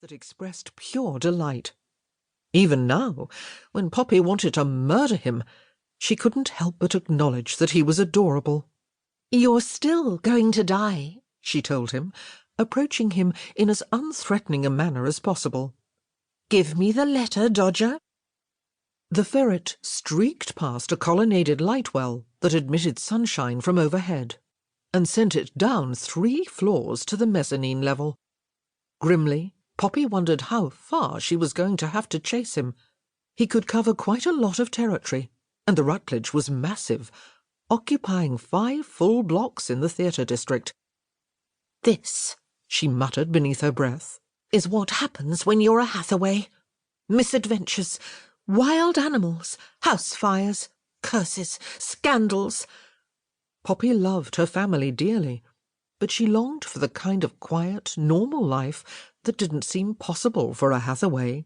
that expressed pure delight. Even now, when Poppy wanted to murder him, she couldn't help but acknowledge that he was adorable. "You're still going to die," she told him, approaching him in as unthreatening a manner as possible. "Give me the letter, Dodger." The ferret streaked past a colonnaded light well that admitted sunshine from overhead, and sent it down 3 floors to the mezzanine level. Grimly, Poppy wondered how far she was going to have to chase him. He could cover quite a lot of territory, and the Rutledge was massive, occupying 5 full blocks in the theatre district. "This," she muttered beneath her breath, "is what happens when you're a Hathaway. Misadventures, wild animals, house fires, curses, scandals." Poppy loved her family dearly, but she longed for the kind of quiet, normal life that didn't seem possible for a Hathaway.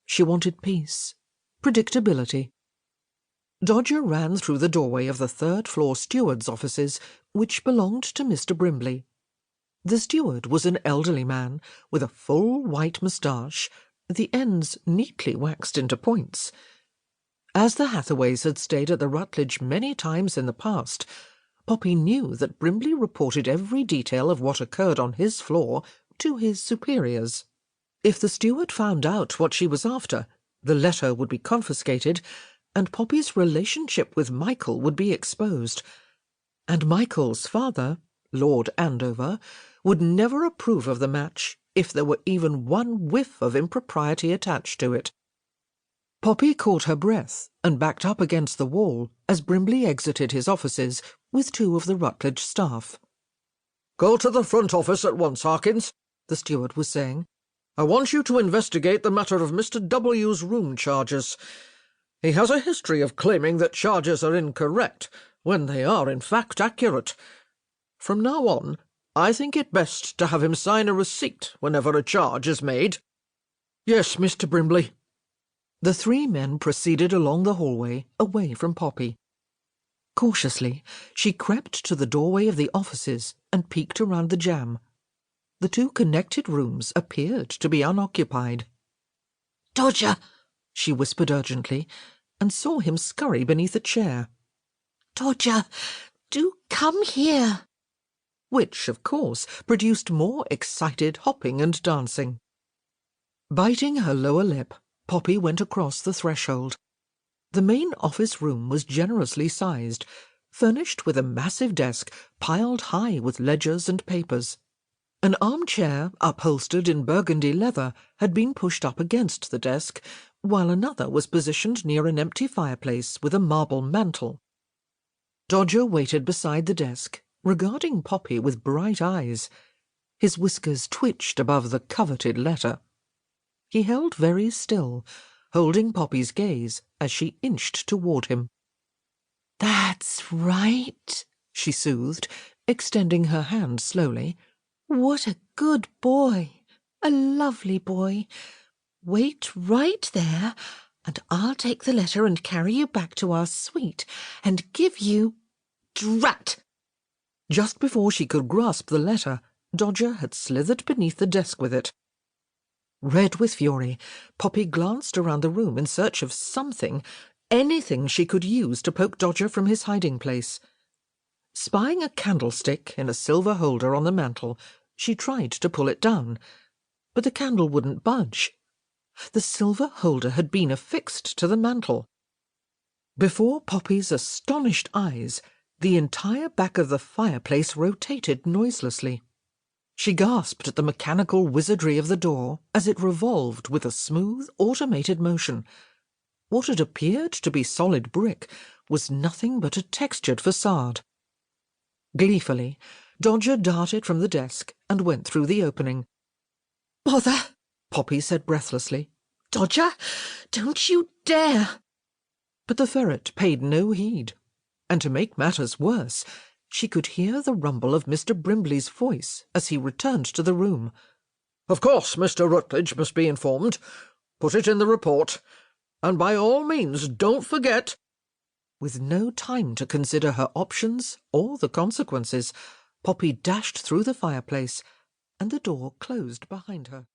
She wanted peace, predictability. Dodger ran through the doorway of the 3rd-floor steward's offices, which belonged to Mr. Brimley. The steward was an elderly man with a full white moustache, the ends neatly waxed into points. As the Hathaways had stayed at the Rutledge many times in the past, Poppy knew that Brimley reported every detail of what occurred on his floor to his superiors. If the steward found out what she was after, the letter would be confiscated, and Poppy's relationship with Michael would be exposed. And Michael's father, Lord Andover, would never approve of the match if there were even one whiff of impropriety attached to it. Poppy caught her breath and backed up against the wall as Brimley exited his offices with 2 of the Rutledge staff. "Go to the front office at once, Harkins," the steward was saying. "I want you to investigate the matter of Mr. W.'s room charges. He has a history of claiming that charges are incorrect, when they are in fact accurate. From now on, I think it best to have him sign a receipt whenever a charge is made." "Yes, Mr. Brimley." The 3 men proceeded along the hallway, away from Poppy. Cautiously, she crept to the doorway of the offices and peeked around the jamb. The 2 connected rooms appeared to be unoccupied. "Dodger!" she whispered urgently, and saw him scurry beneath a chair. "Dodger, do come here!" Which, of course, produced more excited hopping and dancing. Biting her lower lip, Poppy went across the threshold. The main office room was generously sized, furnished with a massive desk piled high with ledgers and papers. An armchair, upholstered in burgundy leather, had been pushed up against the desk, while another was positioned near an empty fireplace with a marble mantel. Dodger waited beside the desk, regarding Poppy with bright eyes. His whiskers twitched above the coveted letter. He held very still, holding Poppy's gaze as she inched toward him. "That's right," she soothed, extending her hand slowly. "What a good boy, a lovely boy. Wait right there, and I'll take the letter and carry you back to our suite and give you— Drat!" Just before she could grasp the letter, Dodger had slithered beneath the desk with it. Red with fury, Poppy glanced around the room in search of something, anything she could use to poke Dodger from his hiding place. Spying a candlestick in a silver holder on the mantel, she tried to pull it down, but the candle wouldn't budge. The silver holder had been affixed to the mantel. Before Poppy's astonished eyes, the entire back of the fireplace rotated noiselessly. She gasped at the mechanical wizardry of the door as it revolved with a smooth, automated motion. What had appeared to be solid brick was nothing but a textured facade. Gleefully, Dodger darted from the desk and went through the opening. "Bother!" Poppy said breathlessly. "Dodger, don't you dare!" But the ferret paid no heed, and to make matters worse, she could hear the rumble of Mr. Brimley's voice as he returned to the room. "Of course Mr. Rutledge must be informed. Put it in the report. And by all means don't forget—" With no time to consider her options or the consequences, Poppy dashed through the fireplace, and the door closed behind her.